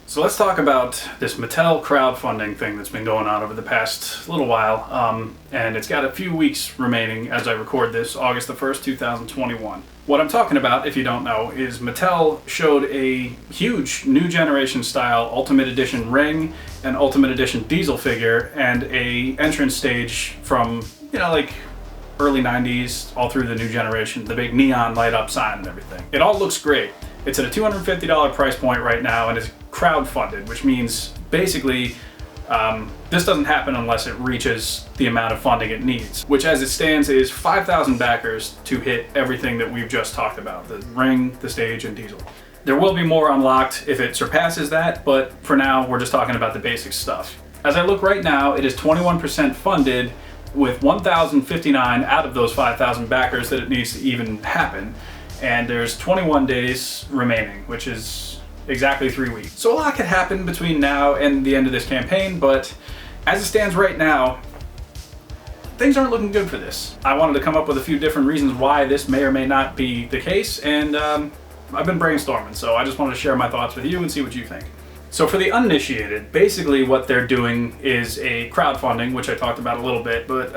So let's talk about this Mattel crowdfunding thing that's been going on over the past little while, and it's got a few weeks remaining as I record this, August the 1st, 2021. What I'm talking about, if you don't know, is Mattel showed a huge new generation style Ultimate Edition ring, an Ultimate Edition diesel figure, and a entrance stage from, like early 90s all through the new generation, the big neon light up sign and everything. It all looks great. It's at a $250 price point right now and is crowdfunded, which means basically this doesn't happen unless it reaches the amount of funding it needs, which as it stands is 5,000 backers to hit everything that we've just talked about, the ring, the stage, and diesel. There will be more unlocked if it surpasses that, but for now we're just talking about the basic stuff. As I look right now, it is 21% funded with 1,059 out of those 5,000 backers that it needs to even happen. And there's 21 days remaining, which is exactly 3 weeks. So a lot could happen between now and the end of this campaign, but as it stands right now, things aren't looking good for this. I wanted to come up with a few different reasons why this may or may not be the case, and I've been brainstorming, so I just wanted to share my thoughts with you and see what you think. So for the uninitiated, basically what they're doing is a crowdfunding, which I talked about a little bit, but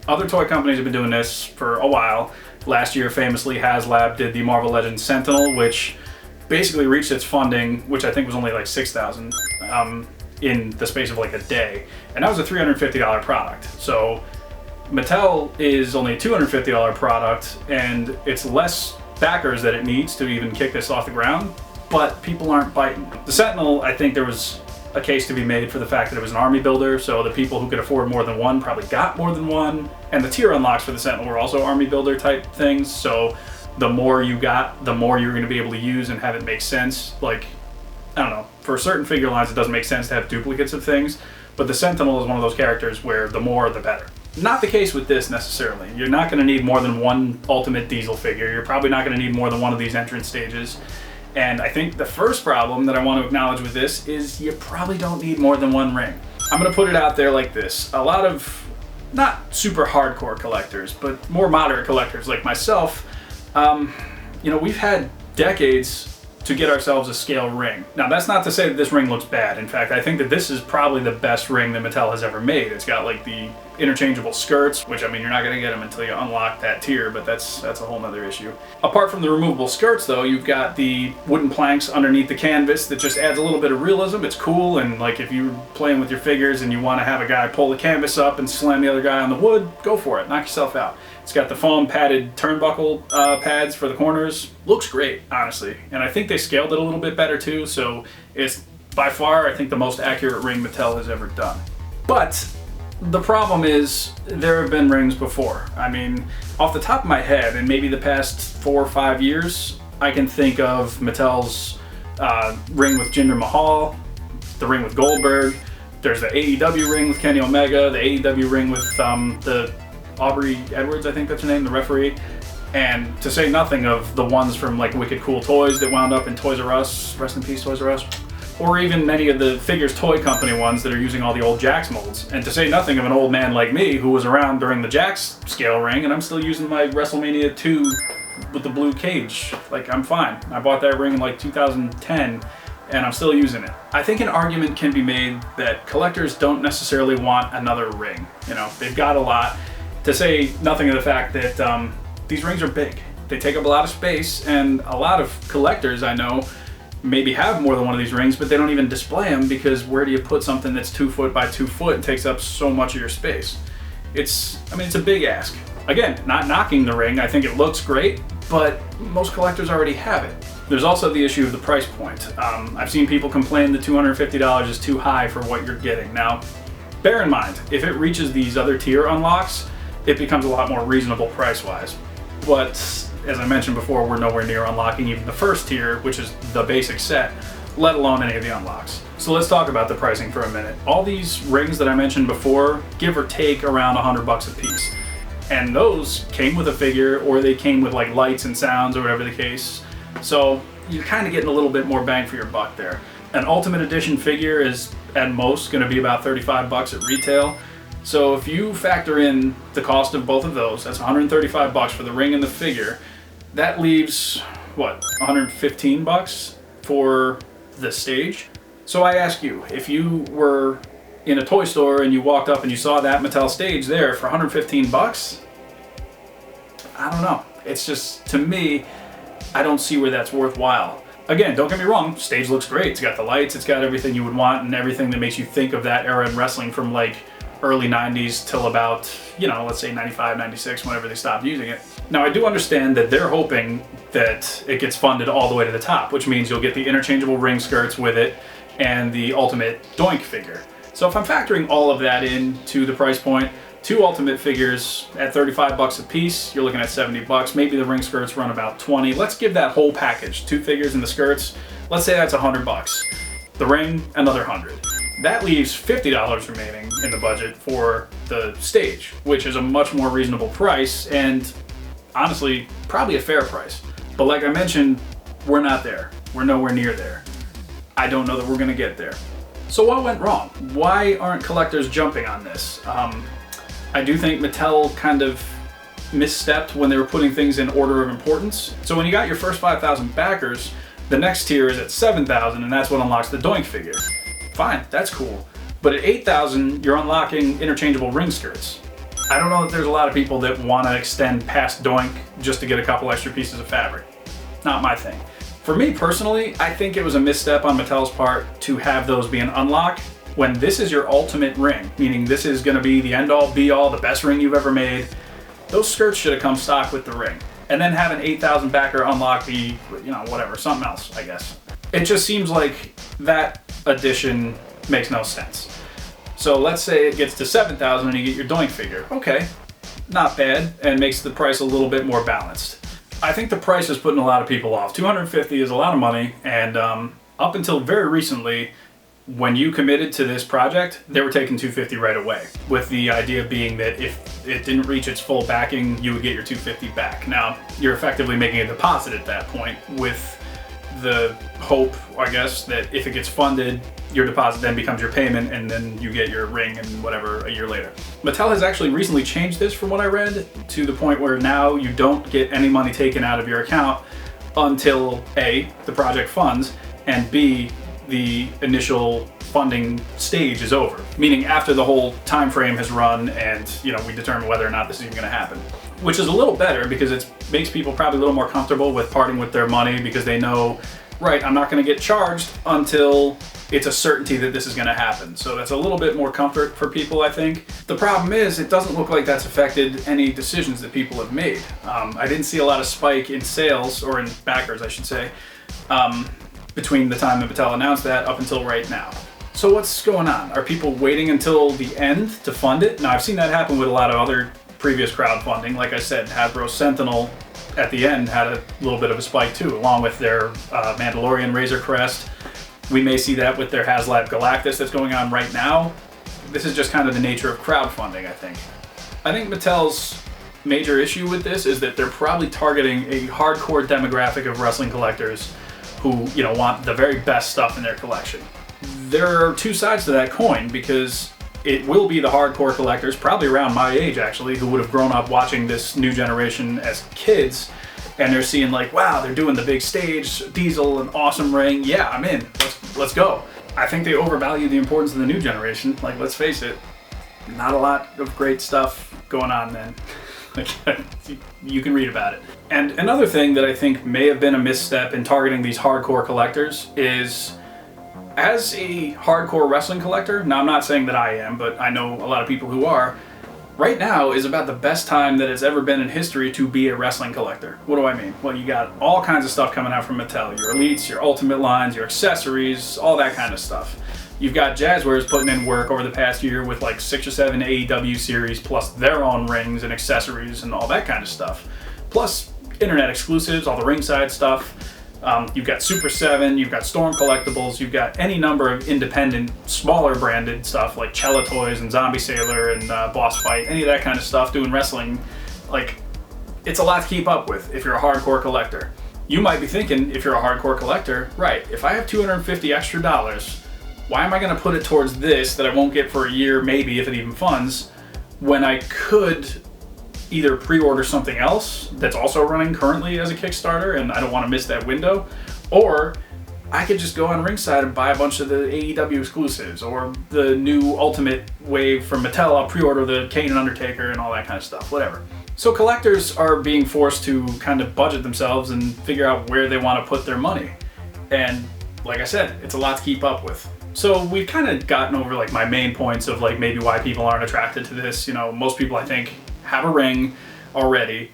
other toy companies have been doing this for a while. Last year, famously, HasLab did the Marvel Legends Sentinel, which basically reached its funding, which I think was only like $6,000 in the space of like a day. And that was a $350 product. So Mattel is only a $250 product, and it's less backers that it needs to even kick this off the ground, but people aren't biting. The Sentinel, I think there was a case to be made for the fact that it was an army builder, so the people who could afford more than one probably got more than one. And the tier unlocks for the Sentinel were also army builder type things, so the more you got, the more you're going to be able to use and have it make sense. Like, I don't know, for certain figure lines it doesn't make sense to have duplicates of things, but the Sentinel is one of those characters where the more the better. Not the case with this necessarily. You're not going to need more than one Ultimate Diesel figure. You're probably not going to need more than one of these entrance stages. And I think the first problem that I want to acknowledge with this is you probably don't need more than one ring. I'm going to put it out there like this. A lot of, not super hardcore collectors, but more moderate collectors like myself, we've had decades to get ourselves a scale ring. Now that's not to say that this ring looks bad. In fact, I think that this is probably the best ring that Mattel has ever made. It's got like the interchangeable skirts, which I mean, you're not gonna get them until you unlock that tier, but that's a whole nother issue. Apart from the removable skirts though, you've got the wooden planks underneath the canvas that just adds a little bit of realism. It's cool, and like if you're playing with your figures and you wanna have a guy pull the canvas up and slam the other guy on the wood, go for it, knock yourself out. It's got the foam padded turnbuckle pads for the corners. Looks great, honestly. And I think they scaled it a little bit better too, so it's by far, I think, the most accurate ring Mattel has ever done. But the problem is, there have been rings before. I mean, off the top of my head, in maybe the past 4 or 5 years, I can think of Mattel's ring with Jinder Mahal, the ring with Goldberg, there's the AEW ring with Kenny Omega, the AEW ring with the Aubrey Edwards, I think that's her name, the referee, and to say nothing of the ones from like Wicked Cool Toys that wound up in Toys R Us, rest in peace Toys R Us, or even many of the Figures Toy Company ones that are using all the old Jakks molds, and to say nothing of an old man like me who was around during the Jakks scale ring, and I'm still using my WrestleMania 2 with the blue cage. Like, I'm fine. I bought that ring in like 2010, and I'm still using it. I think an argument can be made that collectors don't necessarily want another ring. They've got a lot. To say nothing of the fact that these rings are big. They take up a lot of space, and a lot of collectors I know maybe have more than one of these rings, but they don't even display them because where do you put something that's 2 foot by 2 foot and takes up so much of your space? It's a big ask. Again, not knocking the ring, I think it looks great, but most collectors already have it. There's also the issue of the price point. I've seen people complain that $250 is too high for what you're getting. Now, bear in mind, if it reaches these other tier unlocks, it becomes a lot more reasonable price-wise. But as I mentioned before, we're nowhere near unlocking even the first tier, which is the basic set, let alone any of the unlocks. So let's talk about the pricing for a minute. All these rings that I mentioned before, give or take around $100 a piece. And those came with a figure, or they came with like lights and sounds or whatever the case. So you're kind of getting a little bit more bang for your buck there. An Ultimate Edition figure is at most going to be about $35 at retail. So if you factor in the cost of both of those, that's $135 for the ring and the figure. That leaves, what, $115 for the stage. So I ask you, if you were in a toy store and you walked up and you saw that Mattel stage there for 115 bucks, I don't know. It's just, to me, I don't see where that's worthwhile. Again, don't get me wrong, stage looks great. It's got the lights, it's got everything you would want and everything that makes you think of that era in wrestling from like early 90s till about, let's say 95, 96, whenever they stopped using it. Now I do understand that they're hoping that it gets funded all the way to the top, which means you'll get the interchangeable ring skirts with it and the ultimate Doink figure. So if I'm factoring all of that into the price point, 2 ultimate figures at 35 bucks a piece, you're looking at 70 bucks. Maybe the ring skirts run about 20. Let's give that whole package, 2 figures and the skirts, let's say that's 100 bucks. The ring, another 100. That leaves $50 remaining in the budget for the stage, which is a much more reasonable price and honestly, probably a fair price. But like I mentioned, we're not there. We're nowhere near there. I don't know that we're gonna get there. So what went wrong? Why aren't collectors jumping on this? I do think Mattel kind of misstepped when they were putting things in order of importance. So when you got your first 5,000 backers, the next tier is at 7,000 and that's what unlocks the Doink figure. Fine, that's cool. But at 8,000, you're unlocking interchangeable ring skirts. I don't know that there's a lot of people that want to extend past Doink just to get a couple extra pieces of fabric. Not my thing. For me personally, I think it was a misstep on Mattel's part to have those be an unlock when this is your ultimate ring, meaning this is going to be the end-all, be-all, the best ring you've ever made. Those skirts should have come stock with the ring. And then have an 8,000 backer unlock be, whatever, something else, I guess. It just seems like that addition makes no sense. So let's say it gets to 7,000 and you get your Doink figure. Okay, not bad, and makes the price a little bit more balanced. I think the price is putting a lot of people off. $250 is a lot of money, and up until very recently, when you committed to this project, they were taking $250 right away, with the idea being that if it didn't reach its full backing, you would get your $250 back. Now, you're effectively making a deposit at that point with the hope, I guess, that if it gets funded, your deposit then becomes your payment and then you get your ring and whatever a year later. Mattel has actually recently changed this, from what I read, to the point where now you don't get any money taken out of your account until A, the project funds, and B, the initial funding stage is over. Meaning after the whole time frame has run and we determine whether or not this is even going to happen. Which is a little better because it makes people probably a little more comfortable with parting with their money because they know, right, I'm not going to get charged until it's a certainty that this is going to happen. So that's a little bit more comfort for people, I think. The problem is it doesn't look like that's affected any decisions that people have made. I didn't see a lot of spike in sales, or in backers I should say, between the time that Mattel announced that up until right now. So what's going on? Are people waiting until the end to fund it? Now I've seen that happen with a lot of other previous crowdfunding. Like I said, Hasbro Sentinel at the end had a little bit of a spike too, along with their Mandalorian Razor Crest. We may see that with their HasLab Galactus that's going on right now. This is just kind of the nature of crowdfunding, I think. I think Mattel's major issue with this is that they're probably targeting a hardcore demographic of wrestling collectors who, want the very best stuff in their collection. There are two sides to that coin, because it will be the hardcore collectors, probably around my age actually, who would have grown up watching this new generation as kids, and they're seeing like, wow, they're doing the big stage, Diesel, an awesome ring, yeah, I'm in, let's go. I think they overvalue the importance of the new generation. Like, let's face it, not a lot of great stuff going on then. You can read about it. And another thing that I think may have been a misstep in targeting these hardcore collectors is, as a hardcore wrestling collector, now I'm not saying that I am, but I know a lot of people who are, right now is about the best time that it's ever been in history to be a wrestling collector. What do I mean? Well, you got all kinds of stuff coming out from Mattel. Your Elites, your Ultimate lines, your accessories, all that kind of stuff. You've got Jazzwares putting in work over the past year with like 6 or 7 AEW series, plus their own rings and accessories and all that kind of stuff. Plus internet exclusives, all the ringside stuff. You've got Super 7, you've got Storm Collectibles, you've got any number of independent, smaller branded stuff like Cella Toys and Zombie Sailor and Boss Fight, any of that kind of stuff doing wrestling. Like, it's a lot to keep up with if you're a hardcore collector. You might be thinking, if you're a hardcore collector, right, if I have $250 extra, why am I going to put it towards this that I won't get for a year, maybe, if it even funds, when I could either pre-order something else that's also running currently as a Kickstarter and I don't want to miss that window, or I could just go on Ringside and buy a bunch of the AEW exclusives or the new Ultimate Wave from Mattel. I'll pre-order the Kane and Undertaker and all that kind of stuff, whatever. So collectors are being forced to kind of budget themselves and figure out where they want to put their money. And like I said, it's a lot to keep up with. So we've kind of gotten over like my main points of like maybe why people aren't attracted to this. You know, most people I think have a ring already,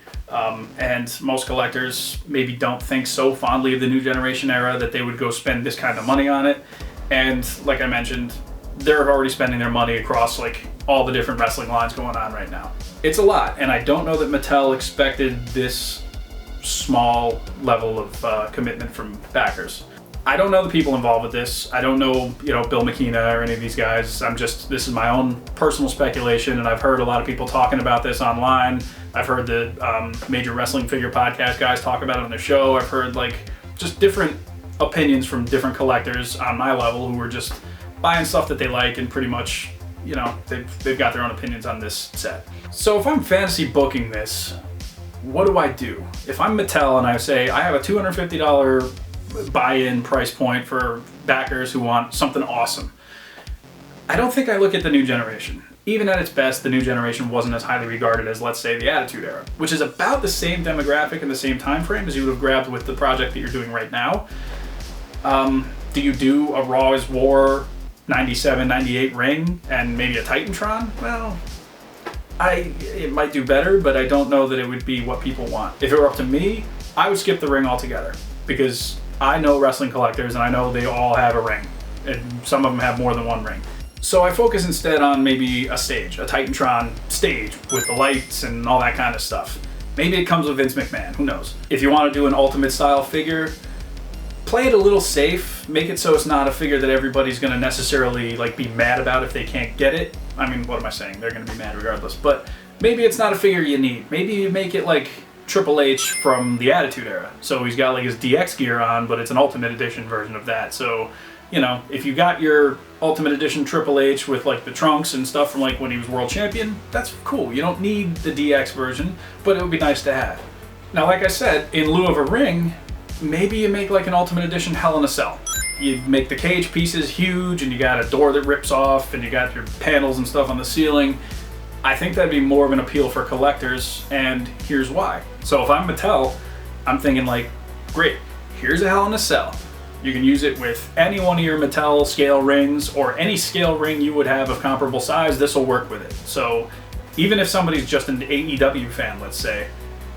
and most collectors maybe don't think so fondly of the new generation era that they would go spend this kind of money on it. And like I mentioned, they're already spending their money across like all the different wrestling lines going on right now. It's a lot, and I don't know that Mattel expected this small level of commitment from backers. I don't know the people involved with this. I don't know, Bill McKenna or any of these guys. This is my own personal speculation, and I've heard a lot of people talking about this online. I've heard the Major Wrestling Figure Podcast guys talk about it on their show. I've heard like just different opinions from different collectors on my level who are just buying stuff that they like and pretty much, they've got their own opinions on this set. So if I'm fantasy booking this, what do I do? If I'm Mattel and I say I have a $250 buy-in price point for backers who want something awesome, I don't think I look at the new generation. Even at its best, the new generation wasn't as highly regarded as, let's say, the Attitude Era, which is about the same demographic and the same time frame as you would have grabbed with the project that you're doing right now. Do you do a Raw is War 97, 98 ring and maybe a Titantron? Well, it might do better, but I don't know that it would be what people want. If it were up to me, I would skip the ring altogether, because I know wrestling collectors and I know they all have a ring, and some of them have more than one ring. So I focus instead on maybe a stage, a Titantron stage with the lights and all that kind of stuff. Maybe it comes with Vince McMahon, who knows? If you want to do an Ultimate style figure, play it a little safe, make it so it's not a figure that everybody's going to necessarily like be mad about if they can't get it. I mean, what am I saying? They're going to be mad regardless, but maybe it's not a figure you need. Maybe you make it like Triple H from the Attitude Era. So he's got like his DX gear on, but it's an Ultimate Edition version of that. So, if you got your Ultimate Edition Triple H with like the trunks and stuff from like when he was World Champion, that's cool. You don't need the DX version, but it would be nice to have. Now, like I said, in lieu of a ring, maybe you make like an Ultimate Edition Hell in a Cell. You make the cage pieces huge, and you got a door that rips off, and you got your panels and stuff on the ceiling. I think that'd be more of an appeal for collectors, and here's why. So if I'm Mattel, I'm thinking like, great, here's a Hell in a Cell. You can use it with any one of your Mattel scale rings, or any scale ring you would have of comparable size. This will work with it. So even if somebody's just an AEW fan, let's say,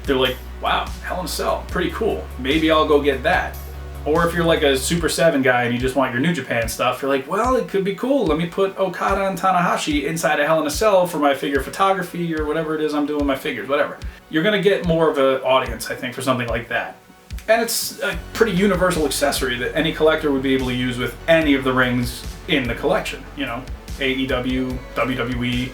they're like, wow, Hell in a Cell, pretty cool. Maybe I'll go get that. Or if you're like a Super 7 guy and you just want your New Japan stuff, you're like, well, it could be cool. Let me put Okada and Tanahashi inside a Hell in a Cell for my figure photography or whatever it is I'm doing with my figures, whatever. You're going to get more of an audience, I think, for something like that. And it's a pretty universal accessory that any collector would be able to use with any of the rings in the collection. AEW, WWE,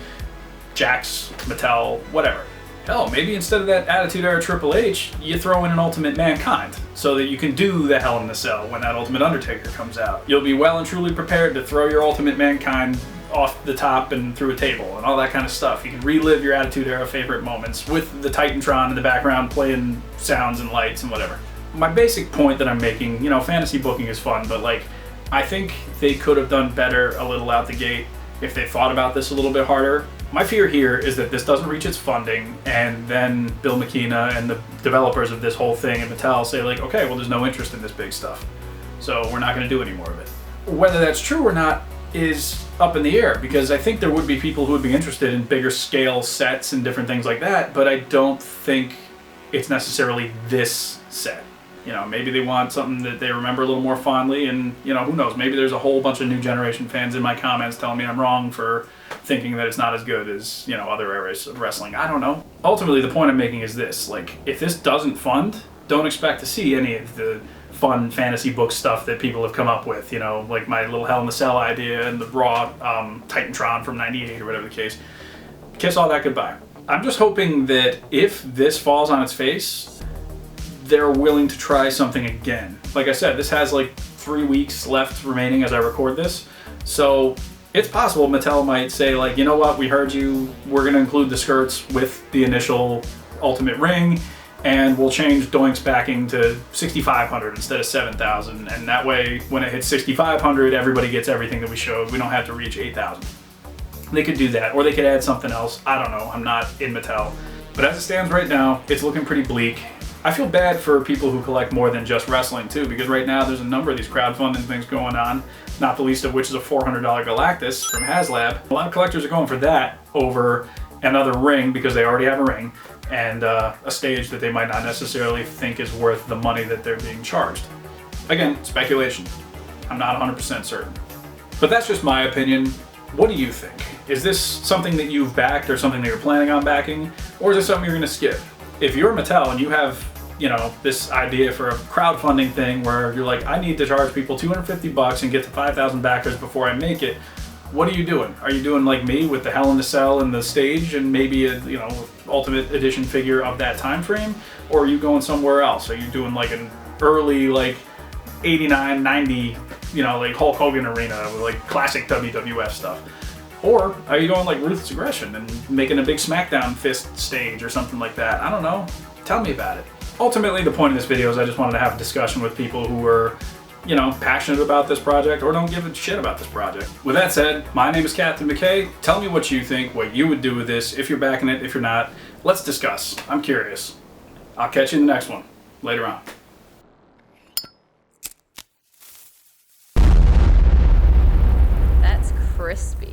Jakks, Mattel, whatever. Hell, maybe instead of that Attitude Era Triple H, you throw in an Ultimate Mankind so that you can do the Hell in a Cell when that Ultimate Undertaker comes out. You'll be well and truly prepared to throw your Ultimate Mankind off the top and through a table and all that kind of stuff. You can relive your Attitude Era favorite moments with the Titantron in the background playing sounds and lights and whatever. My basic point that I'm making, fantasy booking is fun, but like, I think they could have done better a little out the gate if they thought about this a little bit harder. My fear here is that this doesn't reach its funding, and then Bill McKenna and the developers of this whole thing and Mattel say like, okay, well, there's no interest in this big stuff, so we're not going to do any more of it. Whether that's true or not is up in the air, because I think there would be people who would be interested in bigger scale sets and different things like that, but I don't think it's necessarily this set. Maybe they want something that they remember a little more fondly, and who knows, maybe there's a whole bunch of new generation fans in my comments telling me I'm wrong for thinking that it's not as good as other eras of wrestling. I don't know. Ultimately, the point I'm making is this: like, if this doesn't fund, don't expect to see any of the fun fantasy book stuff that people have come up with, like my little Hell in a Cell idea and the Raw Titantron from '98 or whatever the case. Kiss all that goodbye. I'm just hoping that if this falls on its face, they're willing to try something again. Like I said, this has like 3 weeks left remaining as I record this, so it's possible Mattel might say like, you know what, we heard you, we're going to include the skirts with the initial Ultimate ring, and we'll change Doink's backing to 6,500 instead of 7,000, and that way when it hits 6,500 everybody gets everything that we showed. We don't have to reach 8,000. They could do that, or they could add something else. I don't know, I'm not in Mattel. But as it stands right now, it's looking pretty bleak. I feel bad for people who collect more than just wrestling too, because right now there's a number of these crowdfunding things going on, not the least of which is a $400 Galactus from HasLab. A lot of collectors are going for that over another ring because they already have a ring, and a stage that they might not necessarily think is worth the money that they're being charged. Again, speculation. I'm not 100% certain. But that's just my opinion. What do you think? Is this something that you've backed or something that you're planning on backing? Or is it something you're gonna skip? If you're Mattel and you have, this idea for a crowdfunding thing where you're like, I need to charge people $250 and get to 5,000 backers before I make it, what are you doing? Are you doing like me with the Hell in the Cell and the stage and maybe a Ultimate Edition figure of that time frame? Or are you going somewhere else? Are you doing like an early 89, 90, like Hulk Hogan arena with like classic WWF stuff? Or are you going like Ruthless Aggression and making a big SmackDown fist stage or something like that? I don't know. Tell me about it. Ultimately, the point of this video is I just wanted to have a discussion with people who are passionate about this project or don't give a shit about this project. With that said, my name is Captain McKay. Tell me what you think, what you would do with this, if you're backing it, if you're not. Let's discuss. I'm curious. I'll catch you in the next one. Later on. That's crispy.